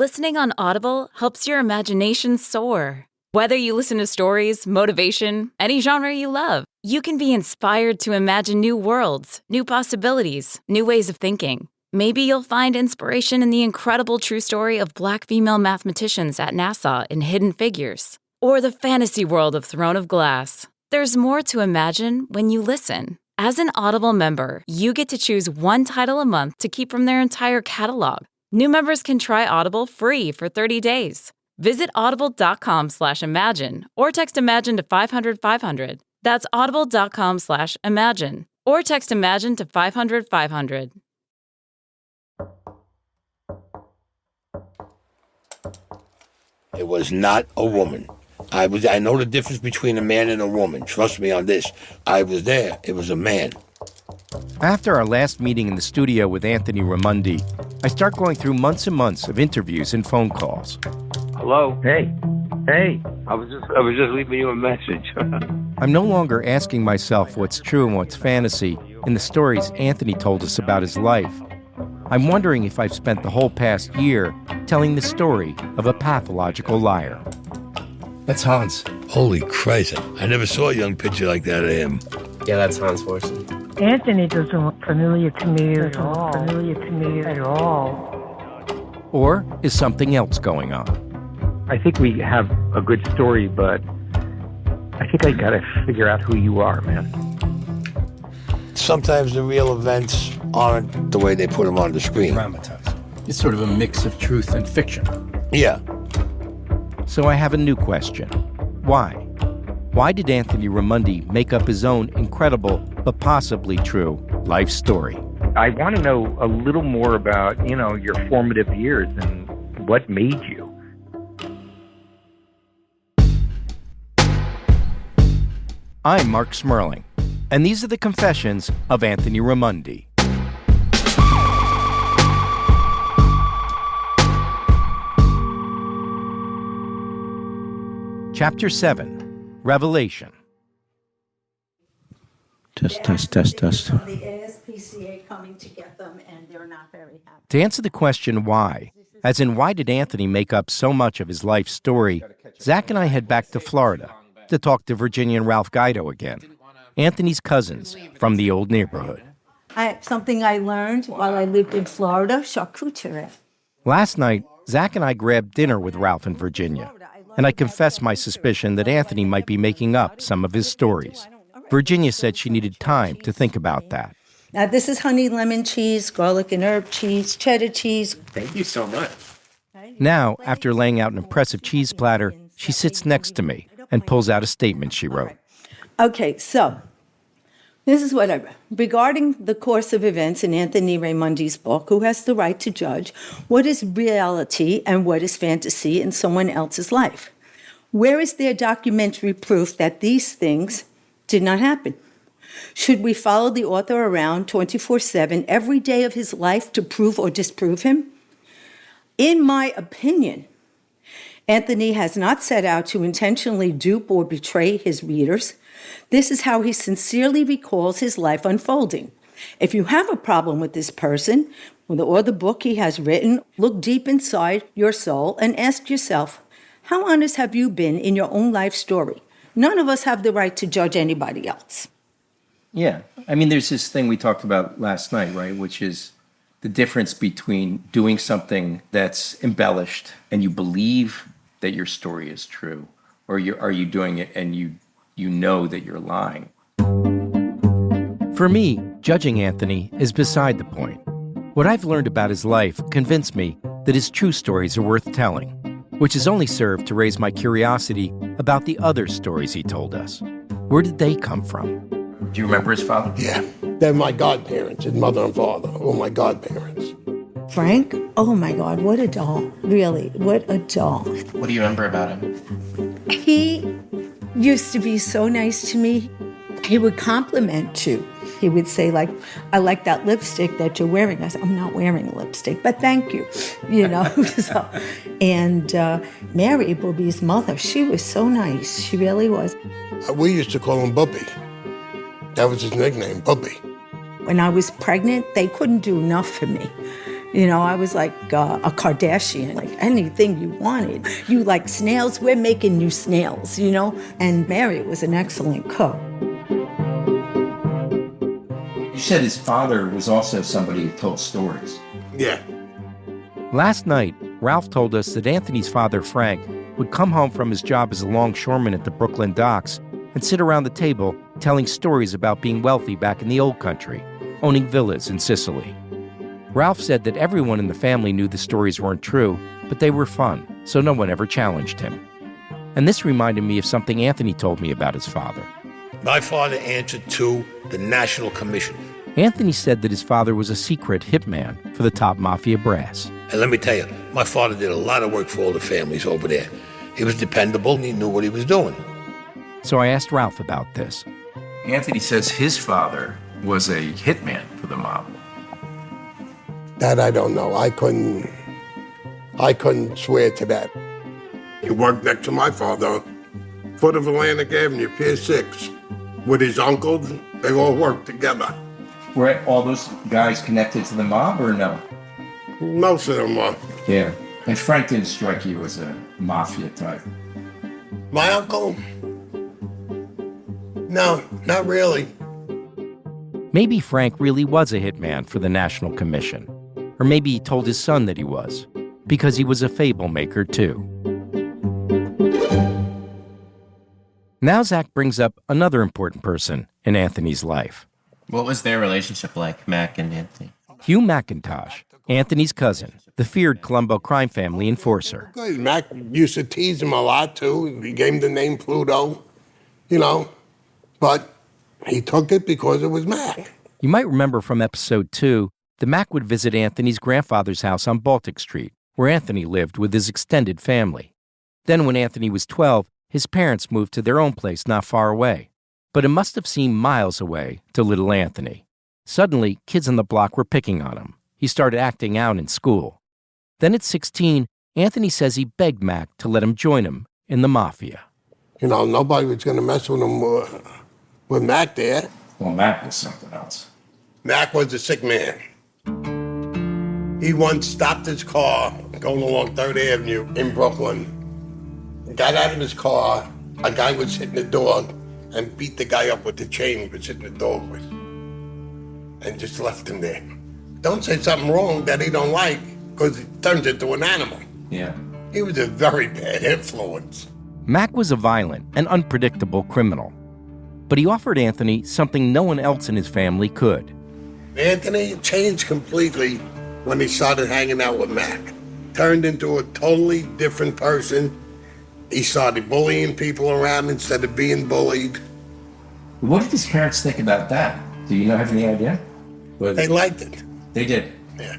Listening on Audible helps your imagination soar. Whether you listen to stories, motivation, any genre you love, you can be inspired to imagine new worlds, new possibilities, new ways of thinking. Maybe you'll find inspiration in the incredible true story of Black female mathematicians at NASA in Hidden Figures, or the fantasy world of Throne of Glass. There's more to imagine when you listen. As an Audible member, you get to choose one title a month to keep from their entire catalog. New members can try Audible free for 30 days. Visit audible.com/imagine or text imagine to 500-500. That's audible.com/imagine or text imagine to 500-500. It was not a woman. I know the difference between a man and a woman. Trust me on this. I was there. It was a man. After our last meeting in the studio with Anthony Raimondi, I start going through months and months of interviews and phone calls. Hello. Hey. I was just leaving you a message. I'm no longer asking myself what's true and what's fantasy in the stories Anthony told us about his life. I'm wondering if I've spent the whole past year telling the story of a pathological liar. That's Hans. Holy Christ. I never saw a young picture like that of him. Yeah, that's Hans Forsen. Anthony doesn't look familiar to me at all. Or is something else going on? I think we have a good story, but I think I gotta figure out who you are, man. Sometimes the real events aren't the way they put them on the screen. Dramatized. It's sort of a mix of truth and fiction. Yeah. So I have a new question. Why? Why did Anthony Raimondi make up his own incredible but possibly true life story? I want to know a little more about, your formative years and what made you. I'm Mark Smerling, and these are the confessions of Anthony Raimondi. Chapter 7, Revelation. Test. The ASPCA coming to get them, and they're not very happy. To answer the question why, as in why did Anthony make up so much of his life story, Zach and I head back to Florida to talk to Virginia and Ralph Guido again, Anthony's cousins from the old neighborhood. Something I learned while I lived in Florida, charcuterie. Last night, Zach and I grabbed dinner with Ralph and Virginia, and I confessed my suspicion that Anthony might be making up some of his stories. Virginia said she needed time to think about that. Now, this is honey lemon cheese, garlic and herb cheese, cheddar cheese. Thank you so much. Now, after laying out an impressive cheese platter, she sits next to me and pulls out a statement she wrote. Okay, so this is what I wrote. Regarding the course of events in Anthony Raimondi's book, who has the right to judge what is reality and what is fantasy in someone else's life? Where is there documentary proof that these things did not happen? Should we follow the author around 24/7 every day of his life to prove or disprove him? In my opinion, Anthony has not set out to intentionally dupe or betray his readers. This is how he sincerely recalls his life unfolding. If you have a problem with this person or the book he has written, look deep inside your soul and ask yourself, how honest have you been in your own life story? None of us have the right to judge anybody else. Yeah. I mean, there's this thing we talked about last night, right? Which is the difference between doing something that's embellished and you believe that your story is true, or are you doing it and you know that you're lying? For me, judging Anthony is beside the point. What I've learned about his life convinced me that his true stories are worth telling, which has only served to raise my curiosity about the other stories he told us. Where did they come from? Do you remember his father? Yeah. They're my godparents, his mother and father, or my godparents. Frank, oh my God, what a doll. Really, what a doll. What do you remember about him? He used to be so nice to me. He would compliment you. He would say, like, I like that lipstick that you're wearing. I said, I'm not wearing lipstick, but thank you, So, and Mary, Bobby's mother, she was so nice. She really was. We used to call him Bubby. That was his nickname, Bubby. When I was pregnant, they couldn't do enough for me. You know, I was like a Kardashian, like anything you wanted. You like snails, we're making you snails, you know? And Mary was an excellent cook. You said his father was also somebody who told stories. Yeah. Last night, Ralph told us that Anthony's father, Frank, would come home from his job as a longshoreman at the Brooklyn docks and sit around the table telling stories about being wealthy back in the old country, owning villas in Sicily. Ralph said that everyone in the family knew the stories weren't true, but they were fun, so no one ever challenged him. And this reminded me of something Anthony told me about his father. My father answered to the National Commission. Anthony said that his father was a secret hitman for the top mafia brass. And let me tell you, my father did a lot of work for all the families over there. He was dependable and he knew what he was doing. So I asked Ralph about this. Anthony says his father was a hitman for the mob. That I don't know. I couldn't swear to that. He worked next to my father, foot of Atlantic Avenue, Pier 6, with his uncles. They all worked together. Were all those guys connected to the mob or no? Most of them were. Yeah. And Frank didn't strike you as a mafia type. My uncle? No, not really. Maybe Frank really was a hitman for the National Commission. Or maybe he told his son that he was, because he was a fable maker too. Now Zach brings up another important person in Anthony's life. What was their relationship like, Mac and Anthony? Hugh McIntosh, Anthony's cousin, the feared Colombo crime family enforcer. Mac used to tease him a lot, too. He gave him the name Pluto, you know. But he took it because it was Mac. You might remember from episode 2 that Mac would visit Anthony's grandfather's house on Baltic Street, where Anthony lived with his extended family. Then when Anthony was 12, his parents moved to their own place not far away. But it must have seemed miles away to little Anthony. Suddenly, kids on the block were picking on him. He started acting out in school. Then at 16, Anthony says he begged Mac to let him join him in the mafia. You know, nobody was going to mess with him with Mac there. Well, Mac was something else. Mac was a sick man. He once stopped his car going along 3rd Avenue in Brooklyn. Got out of his car. A guy was hitting the dog and beat the guy up with the chain he was hitting the dog with. And just left him there. Don't say something wrong that he don't like, because it turns into an animal. Yeah. He was a very bad influence. Mac was a violent and unpredictable criminal. But he offered Anthony something no one else in his family could. Anthony changed completely when he started hanging out with Mac. Turned into a totally different person. He started bullying people around instead of being bullied. What did his parents think about that? Do you have any idea? They liked it. They did? Yeah.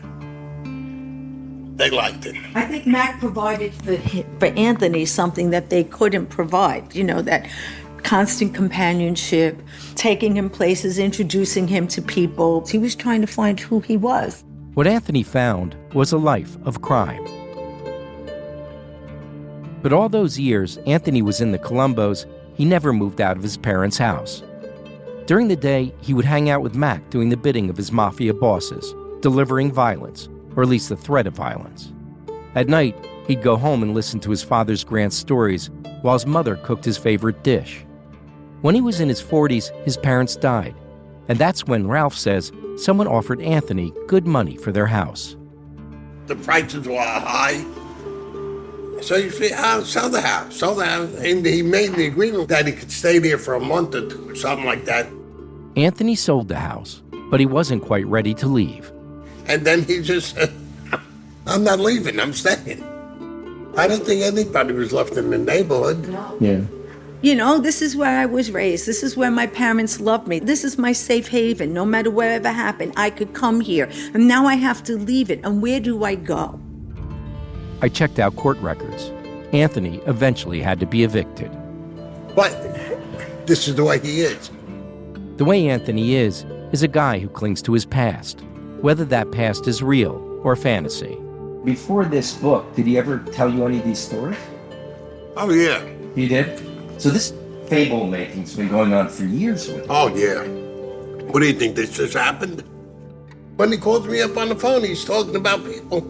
They liked it. I think Mac provided for Anthony something that they couldn't provide, you know, that constant companionship, taking him places, introducing him to people. He was trying to find who he was. What Anthony found was a life of crime. But all those years Anthony was in the Colombos, he never moved out of his parents' house. During the day, he would hang out with Mac doing the bidding of his mafia bosses, delivering violence, or at least the threat of violence. At night, he'd go home and listen to his father's grand stories while his mother cooked his favorite dish. When he was in his 40s, his parents died, and that's when Ralph says someone offered Anthony good money for their house. The prices were high. So you figure, sell the house. And he made the agreement that he could stay there for a month or two, or something like that. Anthony sold the house, but he wasn't quite ready to leave. And then he just said, I'm not leaving, I'm staying. I don't think anybody was left in the neighborhood. No. Yeah. You know, this is where I was raised. This is where my parents loved me. This is my safe haven. No matter whatever happened, I could come here. And now I have to leave it. And where do I go? I checked out court records. Anthony eventually had to be evicted. But this is the way he is. The way Anthony is a guy who clings to his past, whether that past is real or fantasy. Before this book, did he ever tell you any of these stories? Oh, yeah. He did? So this fable making's been going on for years with him. Oh, yeah. What do you think, this just happened? When he calls me up on the phone, he's talking about people.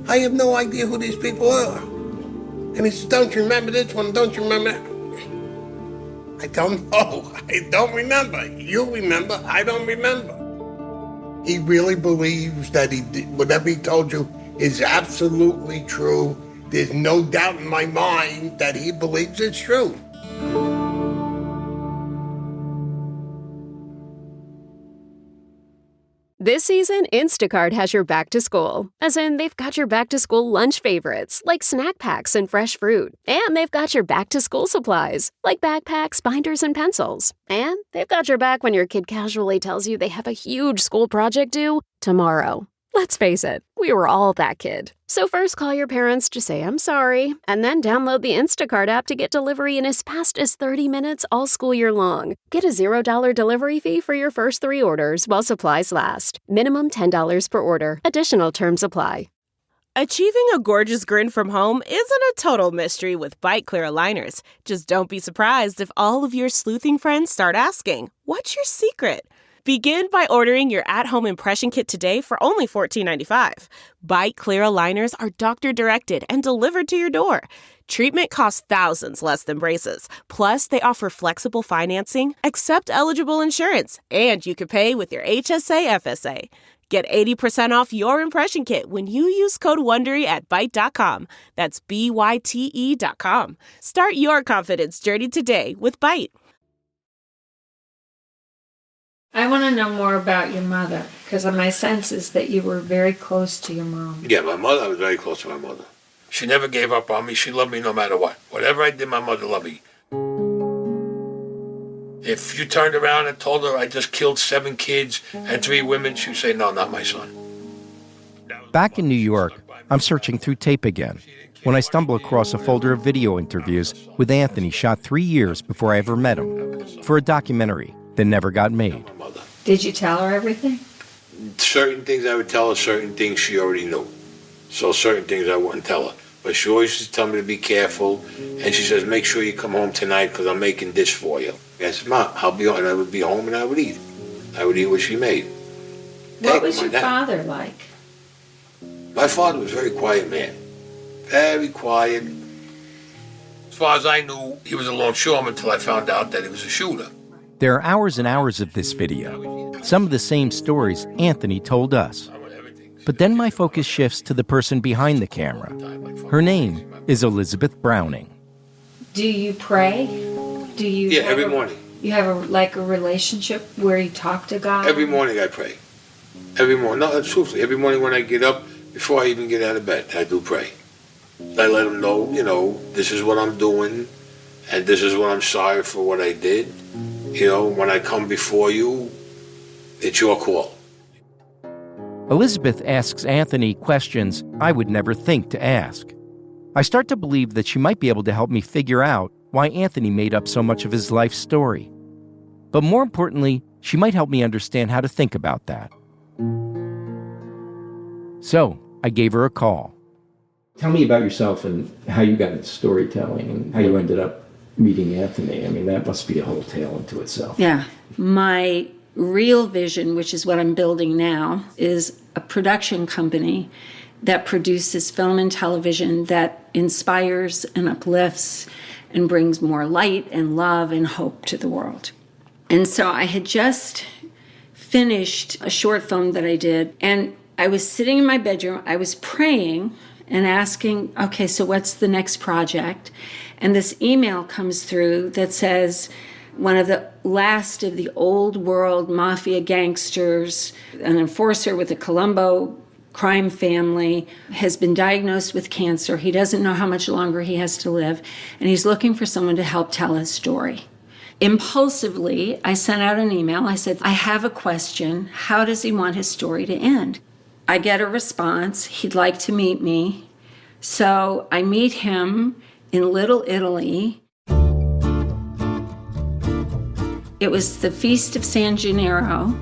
I have no idea who these people are. And he says, don't you remember this one? Don't you remember that? I don't know. I don't remember. You remember. I don't remember. He really believes that whatever he told you is absolutely true. There's no doubt in my mind that he believes it's true. This season, Instacart has your back to school. As in, they've got your back to school lunch favorites, like snack packs and fresh fruit. And they've got your back to school supplies, like backpacks, binders, and pencils. And they've got your back when your kid casually tells you they have a huge school project due tomorrow. Let's face it, we were all that kid. So first call your parents to say I'm sorry, and then download the Instacart app to get delivery in as fast as 30 minutes all school year long. Get a $0 delivery fee for your first 3 orders while supplies last. Minimum $10 per order. Additional terms apply. Achieving a gorgeous grin from home isn't a total mystery with Bite Clear aligners. Just don't be surprised if all of your sleuthing friends start asking, "What's your secret?" Begin by ordering your at-home impression kit today for only $14.95. Bite Clear aligners are doctor-directed and delivered to your door. Treatment costs thousands less than braces. Plus, they offer flexible financing, accept eligible insurance, and you can pay with your HSA FSA. Get 80% off your impression kit when you use code WONDERY at Byte.com. That's BYTE.com. Start your confidence journey today with Byte. I want to know more about your mother, because my sense is that you were very close to your mom. Yeah, my mother, I was very close to my mother. She never gave up on me. She loved me no matter what. Whatever I did, my mother loved me. If you turned around and told her I just killed 7 kids and 3 women, she'd say, no, not my son. Back in New York, I'm searching through tape again when I stumble across a folder of video interviews with Anthony shot 3 years before I ever met him for a documentary that never got made. Did you tell her everything? Certain things I would tell her, certain things she already knew. So certain things I wouldn't tell her. But she always used to tell me to be careful. And she says, make sure you come home tonight because I'm making this for you. I said, Mom, I'll be home. And I would be home and I would eat. I would eat what she made. What was your father like? My father was a very quiet man. Very quiet. As far as I knew, he was a longshoreman until I found out that he was a shooter. There are hours and hours of this video, some of the same stories Anthony told us. But then my focus shifts to the person behind the camera. Her name is Elizabeth Browning. Do you pray? Do you? Yeah, every morning. You have a relationship where you talk to God? Every morning I pray. Every morning. No, truthfully, every morning when I get up, before I even get out of bed, I do pray. I let him know, this is what I'm doing, and this is what I'm sorry for what I did. When I come before you, it's your call. Elizabeth asks Anthony questions I would never think to ask. I start to believe that she might be able to help me figure out why Anthony made up so much of his life story. But more importantly, she might help me understand how to think about that. So, I gave her a call. Tell me about yourself and how you got into storytelling and how you ended up meeting Anthony. I mean, that must be a whole tale into itself. Yeah. My real vision, which is what I'm building now, is a production company that produces film and television that inspires and uplifts and brings more light and love and hope to the world. And so I had just finished a short film that I did, and I was sitting in my bedroom, I was praying and asking, okay, so what's the next project? And this email comes through that says, one of the last of the old world mafia gangsters, an enforcer with a Colombo crime family, has been diagnosed with cancer. He doesn't know how much longer he has to live, and he's looking for someone to help tell his story. Impulsively, I sent out an email. I said, I have a question. How does he want his story to end? I get a response. He'd like to meet me. So I meet him in Little Italy. It was the Feast of San Gennaro.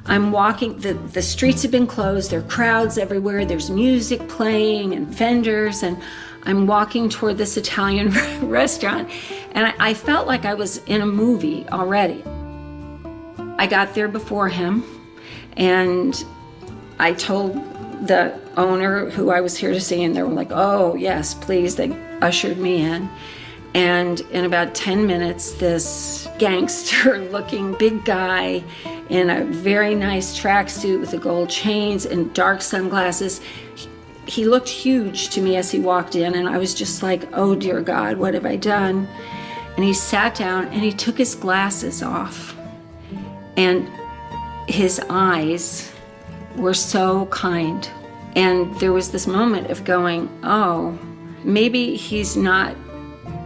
I'm walking, the streets have been closed, there are crowds everywhere, there's music playing and vendors, and I'm walking toward this Italian restaurant, and I felt like I was in a movie already. I got there before him, and I told the owner who I was here to see, and they were like, oh, yes, please. They ushered me in. And in about 10 minutes, this gangster-looking big guy in a very nice tracksuit with the gold chains and dark sunglasses, he looked huge to me as he walked in, and I was just like, oh, dear God, what have I done? And he sat down, and he took his glasses off. And his eyes were so kind. And there was this moment of going, oh, maybe he's not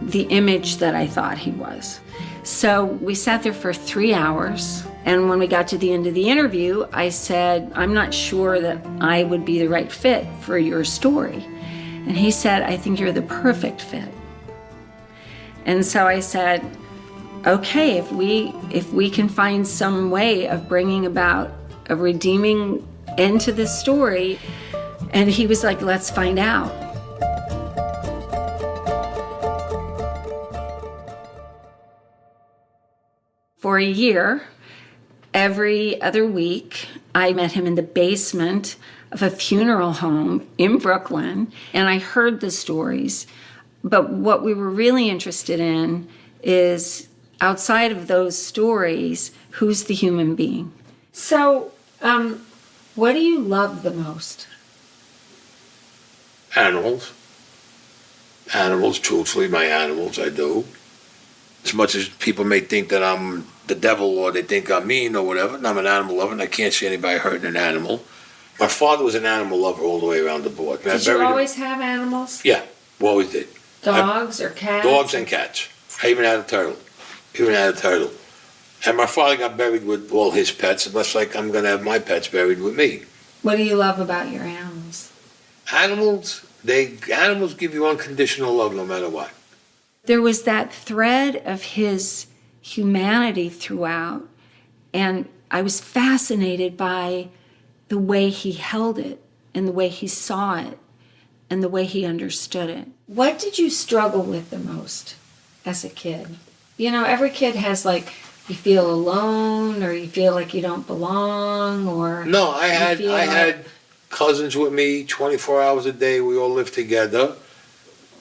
the image that I thought he was. So we sat there for 3 hours. And when we got to the end of the interview, I said, I'm not sure that I would be the right fit for your story. And he said, I think you're the perfect fit. And so I said, okay, if we can find some way of bringing about a redeeming end to this story. And he was like, let's find out. For a year, every other week, I met him in the basement of a funeral home in Brooklyn, and I heard the stories. But what we were really interested in is, outside of those stories, who's the human being? So, what do you love the most? Animals. Animals, truthfully, my animals, I do. As much as people may think that I'm the devil or they think I'm mean or whatever, and I'm an animal lover and I can't see anybody hurting an animal. My father was an animal lover all the way around the board. Did you always have animals? Yeah, we always did. Dogs or cats? Dogs and cats. I even had a turtle. And my father got buried with all his pets, much like I'm going to have my pets buried with me. What do you love about your animals? Animals give you unconditional love no matter what. There was that thread of his humanity throughout, and I was fascinated by the way he held it and the way he saw it and the way he understood it. What did you struggle with the most as a kid? You know, every kid has, like, you feel alone or you feel like you don't belong, or... No, I had cousins with me 24 hours a day. We all lived together.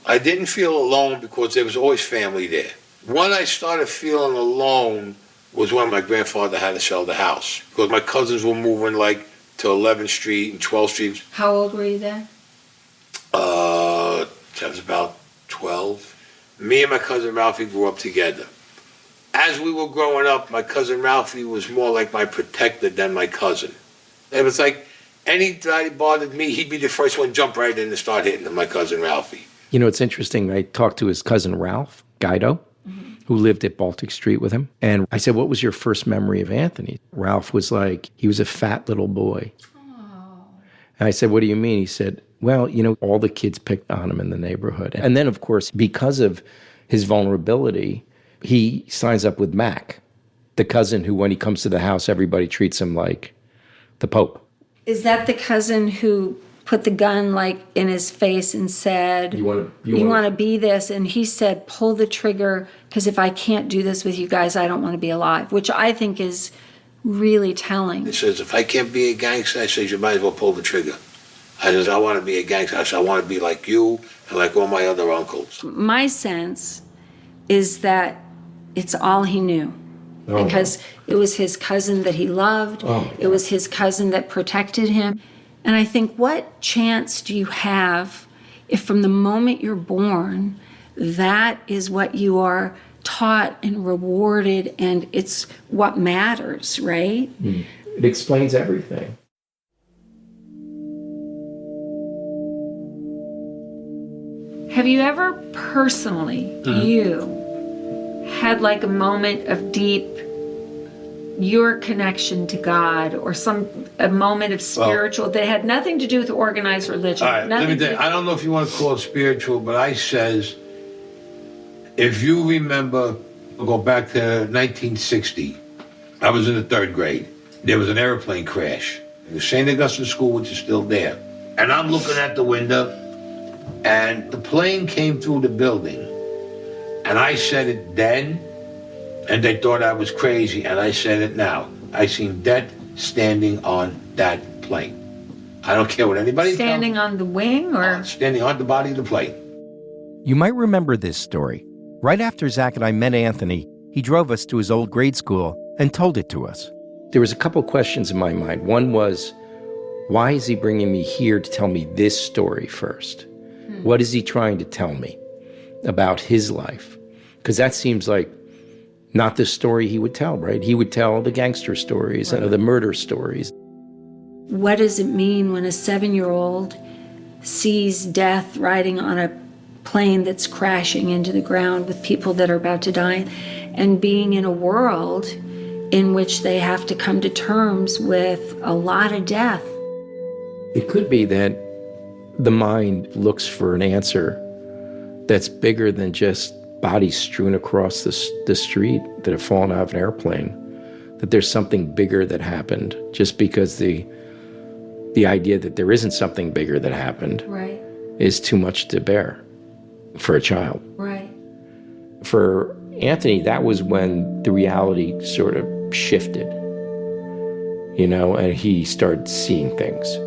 I didn't feel alone because there was always family there. When I started feeling alone was when my grandfather had to sell the house, because my cousins were moving like to 11th Street and 12th Street. How old were you then? I was about 12. Me and my cousin Ralphie grew up together. As we were growing up, my cousin Ralphie was more like my protector than my cousin. It was like anybody bothered me, he'd be the first one to jump right in and start hitting him, my cousin Ralphie. You know, it's interesting. I talked to his cousin Ralph, Guido, who lived at Baltic Street with him. And I said, what was your first memory of Anthony? Ralph was like, he was a fat little boy. Oh. And I said, what do you mean? He said, well, you know, all the kids picked on him in the neighborhood. And then, of course, because of his vulnerability, he signs up with Mac, the cousin who, when he comes to the house, everybody treats him like the Pope. Is that the cousin who put the gun like in his face and said, you want to be this? And he said, pull the trigger, because if I can't do this with you guys, I don't want to be alive, which I think is really telling. He says, if I can't be a gangster, I says, you might as well pull the trigger. I says, I want to be a gangster. I said, I want to be like you and like all my other uncles. My sense is that it's all he knew. Oh. Because it was his cousin that he loved. Oh. It was his cousin that protected him. And I think, what chance do you have if from the moment you're born, that is what you are taught and rewarded, and it's what matters, right? It explains everything. Have you ever personally, you, had like a moment of deep, your connection to God, or a moment of spiritual that had nothing to do with organized religion? All right, let me tell you, I don't know if you want to call it spiritual, but I says, if you remember, we'll go back to 1960. I was in the 3rd grade. There was an airplane crash. The St. Augustine School, which is still there. And I'm looking at the window, and the plane came through the building. And I said it then, and they thought I was crazy, and I said it now. I seen death standing on that plane. I don't care what anybody tells me. Standing on the wing or? Standing on the body of the plane. You might remember this story. Right after Zach and I met Anthony, he drove us to his old grade school and told it to us. There was a couple questions in my mind. One was, why is he bringing me here to tell me this story first? What is he trying to tell me about his life? Because that seems like not the story he would tell, right? He would tell the gangster stories and the murder stories. What does it mean when a 7-year-old sees death riding on a plane that's crashing into the ground with people that are about to die and being in a world in which they have to come to terms with a lot of death? It could be that the mind looks for an answer that's bigger than just bodies strewn across the street that have fallen out of an airplane, that there's something bigger that happened, just because the idea that there isn't something bigger that happened is too much to bear for a child. Right. For Anthony, that was when the reality sort of shifted, and he started seeing things.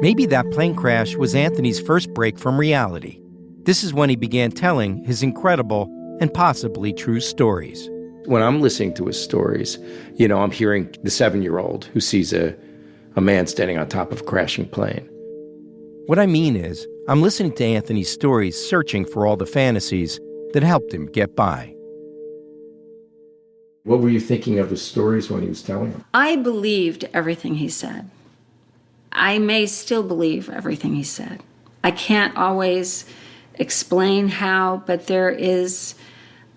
Maybe that plane crash was Anthony's first break from reality. This is when he began telling his incredible and possibly true stories. When I'm listening to his stories, I'm hearing the 7-year-old who sees a man standing on top of a crashing plane. What I mean is, I'm listening to Anthony's stories, searching for all the fantasies that helped him get by. What were you thinking of his stories when he was telling them? I believed everything he said. I may still believe everything he said. I can't always explain how, but there is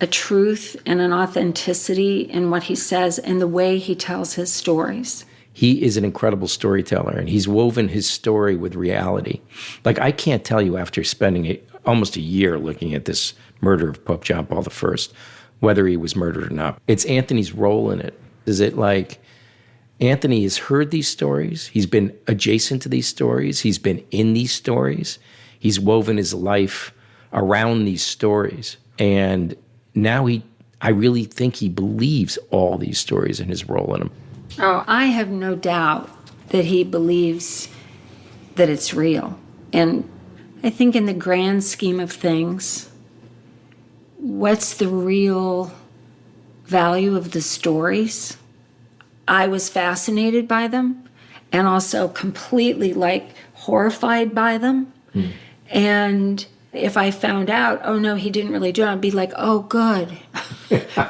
a truth and an authenticity in what he says and the way he tells his stories. He is an incredible storyteller, and he's woven his story with reality. Like, I can't tell you, after spending almost a year looking at this murder of Pope John Paul I, whether he was murdered or not. It's Anthony's role in it. Is it like Anthony has heard these stories? He's been adjacent to these stories. He's been in these stories. He's woven his life around these stories. And now I really think he believes all these stories and his role in them. Oh, I have no doubt that he believes that it's real. And I think in the grand scheme of things, what's the real value of the stories? I was fascinated by them and also completely horrified by them. And if I found out, oh no, he didn't really do it, I'd be like, oh, good,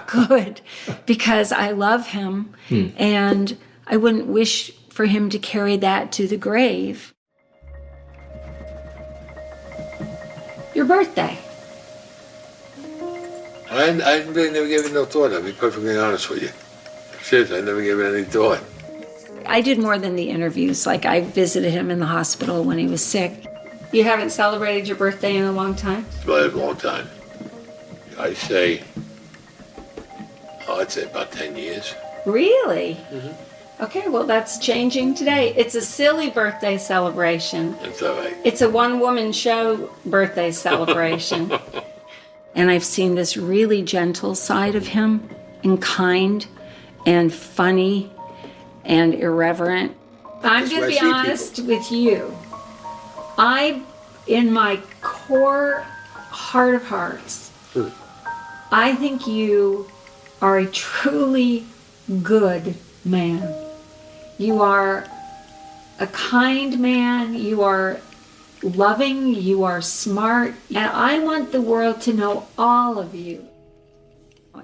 good, because I love him and I wouldn't wish for him to carry that to the grave. Your birthday. I really never gave it no thought, I'll be perfectly honest with you. Seriously, I never gave it any thought. I did more than the interviews. I visited him in the hospital when he was sick. You haven't celebrated your birthday in a long time? Well, a long time. I'd say about 10 years. Really? Mm-hmm. Okay, well, that's changing today. It's a silly birthday celebration. That's all right. It's a one-woman show birthday celebration. And I've seen this really gentle side of him, and kind, and funny, and irreverent. I'm going to be honest with you. In my core heart of hearts, I think you are a truly good man. You are a kind man, you are loving, you are smart, and I want the world to know all of you.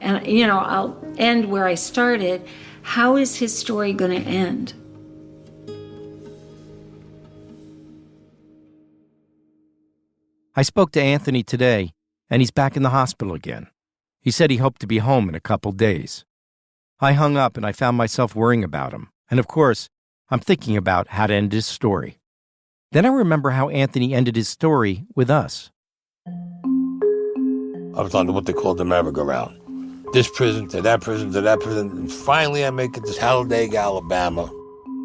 And, I'll end where I started. How is his story going to end? I spoke to Anthony today, and he's back in the hospital again. He said he hoped to be home in a couple days. I hung up and I found myself worrying about him. And of course, I'm thinking about how to end his story. Then I remember how Anthony ended his story with us. I was on what they called the merry-go-round. This prison to that prison to that prison. And finally I make it to Talladega, Alabama.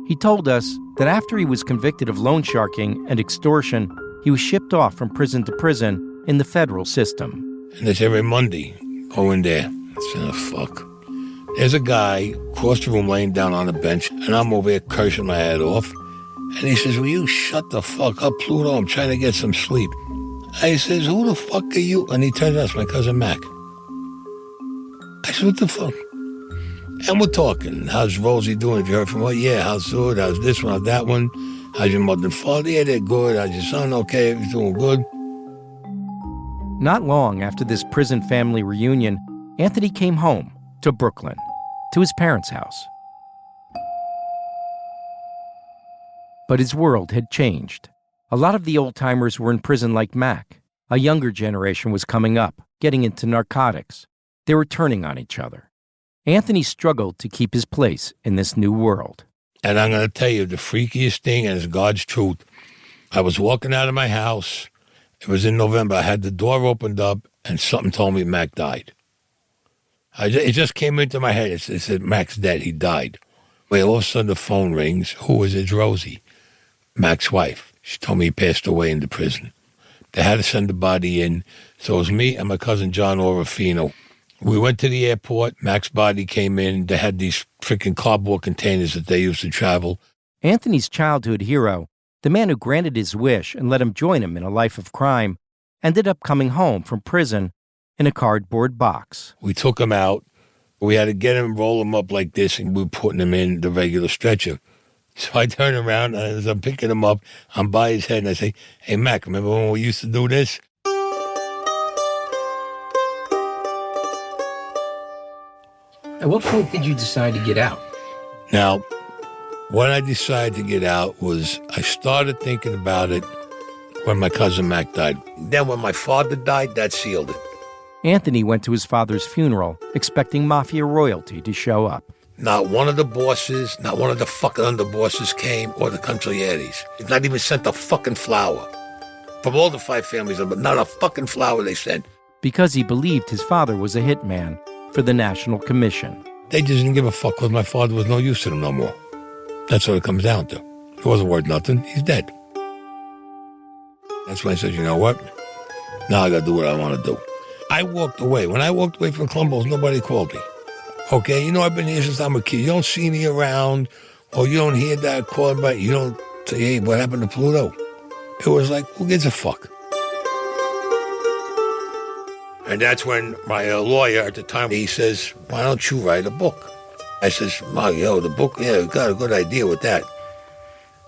He told us that after he was convicted of loan sharking and extortion, he was shipped off from prison to prison in the federal system. And they say, Raimondi, go in there. I said, oh, fuck. There's a guy across the room laying down on a bench, and I'm over here cursing my head off. And he says, will you shut the fuck up, Pluto? I'm trying to get some sleep. I says, who the fuck are you? And he turns out it's my cousin Mac. I said, what the fuck? And we're talking. How's Rosie doing? Have you heard from her? Yeah, how's good? How's this one? How's that one? How's your mother and father? Yeah, they're good. How's your son? Okay, everything's doing good. Not long after this prison family reunion, Anthony came home to Brooklyn, to his parents' house. But his world had changed. A lot of the old-timers were in prison like Mac. A younger generation was coming up, getting into narcotics. They were turning on each other. Anthony struggled to keep his place in this new world. And I'm going to tell you the freakiest thing, and it's God's truth. I was walking out of my house. It was in November. I had the door opened up, and something told me Mac died. It just came into my head. It said, Mac's dead. He died. Well, all of a sudden the phone rings. Who is it? It's Rosie, Mac's wife. She told me he passed away in the prison. They had to send the body in. So it was me and my cousin John Orofino. We went to the airport. Mac's body came in. They had these freaking cardboard containers that they used to travel. Anthony's childhood hero, the man who granted his wish and let him join him in a life of crime, ended up coming home from prison in a cardboard box. We took him out. We had to get him, roll him up like this, and we were putting him in the regular stretcher. So I turn around, and as I'm picking him up, I'm by his head, and I say, hey, Mac, remember when we used to do this? At what point did you decide to get out? Now, when I decided to get out was I started thinking about it when my cousin Mac died. Then when my father died, that sealed it. Anthony went to his father's funeral, expecting mafia royalty to show up. Not one of the bosses, not one of the fucking underbosses came, or the consiglieres. Not even sent a fucking flower. From all the 5 families, but not a fucking flower they sent. Because he believed his father was a hitman for the National Commission. They just didn't give a fuck because my father was no use to them no more. That's what it comes down to. He wasn't worth nothing. He's dead. That's when I said, you know what? Now I got to do what I want to do. I walked away. When I walked away from Columbus, nobody called me. Okay, you know, I've been here since I'm a kid. You don't see me around, or you don't hear that calling back. You don't say, hey, what happened to Pluto? It was like, who gives a fuck? And that's when my lawyer at the time, he says, why don't you write a book? I says, Mario, the book, yeah, you got a good idea with that.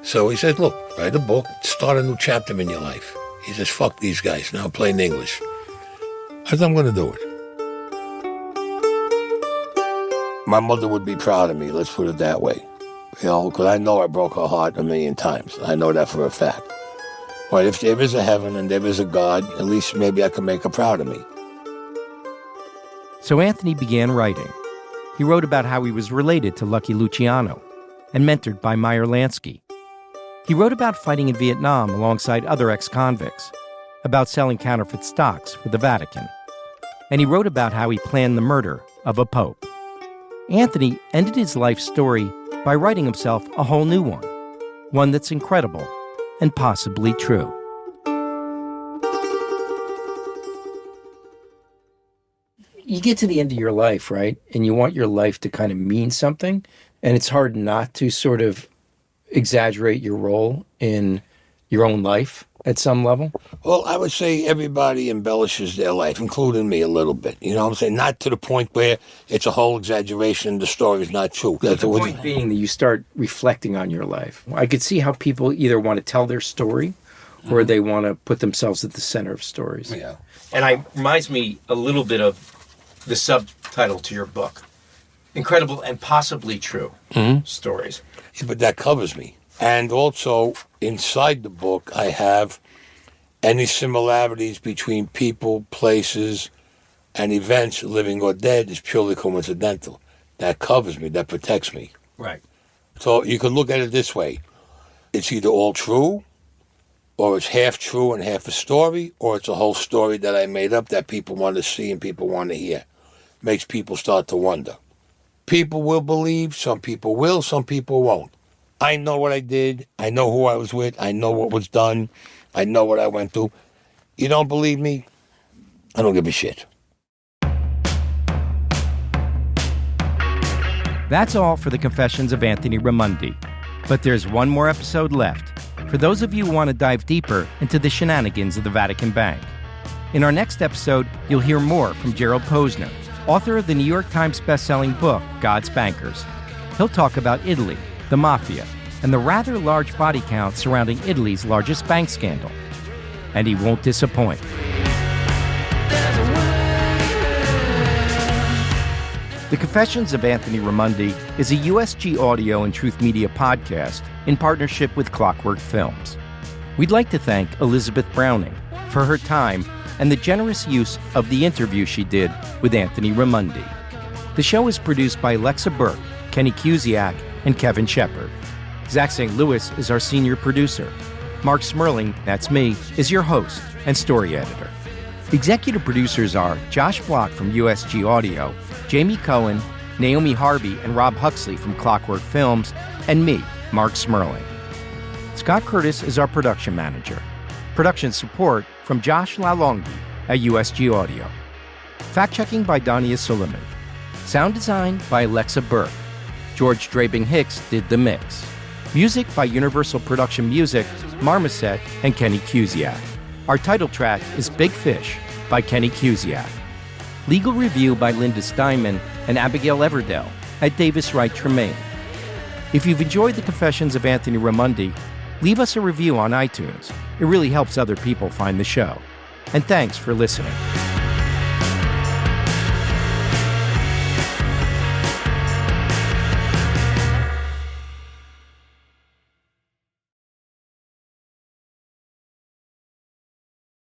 So he says, look, write a book, start a new chapter in your life. He says, fuck these guys, now plain English. I said, I'm going to do it. My mother would be proud of me, let's put it that way. You know, because I know I broke her heart 1,000,000 times. I know that for a fact. But if there is a heaven and there is a God, at least maybe I can make her proud of me. So Anthony began writing. He wrote about how he was related to Lucky Luciano and mentored by Meyer Lansky. He wrote about fighting in Vietnam alongside other ex-convicts, about selling counterfeit stocks for the Vatican. And he wrote about how he planned the murder of a pope. Anthony ended his life story by writing himself a whole new one that's incredible and possibly true. You get to the end of your life, right? And you want your life to kind of mean something. And it's hard not to sort of exaggerate your role in your own life at some level. Well, I would say everybody embellishes their life, including me a little bit. You know what I'm saying? Not to the point where it's a whole exaggeration, the story is not true. The point being that you start reflecting on your life. I could see how people either want to tell their story or they want to put themselves at the center of stories. Yeah. And it reminds me a little bit of the subtitle to your book, Incredible and Possibly True Stories. Yeah, but that covers me. And also, inside the book, I have any similarities between people, places, and events, living or dead, is purely coincidental. That covers me, that protects me. Right. So you could look at it this way. It's either all true, or it's half true and half a story, or it's a whole story that I made up that people want to see and people want to hear. Makes people start to wonder. People will believe, some people will, some people won't. I know what I did, I know who I was with, I know what was done, I know what I went through. You don't believe me? I don't give a shit. That's all for the Confessions of Anthony Raimondi. But there's one more episode left for those of you who want to dive deeper into the shenanigans of the Vatican Bank. In our next episode, you'll hear more from Gerald Posner, author of the New York Times bestselling book, God's Bankers. He'll talk about Italy, the mafia, and the rather large body count surrounding Italy's largest bank scandal. And he won't disappoint. The Confessions of Anthony Raimondi is a USG Audio and Truth Media podcast in partnership with Clockwork Films. We'd like to thank Elizabeth Browning for her time and the generous use of the interview she did with Anthony Raimondi. The show is produced by Alexa Burke, Kenny Cusiak, and Kevin Shepard. Zach St. Louis is our senior producer. Mark Smerling, that's me, is your host and story editor. Executive producers are Josh Block from USG Audio, Jamie Cohen, Naomi Harvey, and Rob Huxley from Clockwork Films, and me, Mark Smerling. Scott Curtis is our production manager. Production support from Josh Lalongi at USG Audio. Fact-checking by Dania Suleiman. Sound design by Alexa Burke. George Drabing Hicks did the mix. Music by Universal Production Music, Marmoset, and Kenny Cusiak. Our title track is Big Fish by Kenny Cusiak. Legal review by Linda Steinman and Abigail Everdell at Davis Wright Tremaine. If you've enjoyed the Confessions of Anthony Raimondi, leave us a review on iTunes. It really helps other people find the show. And thanks for listening.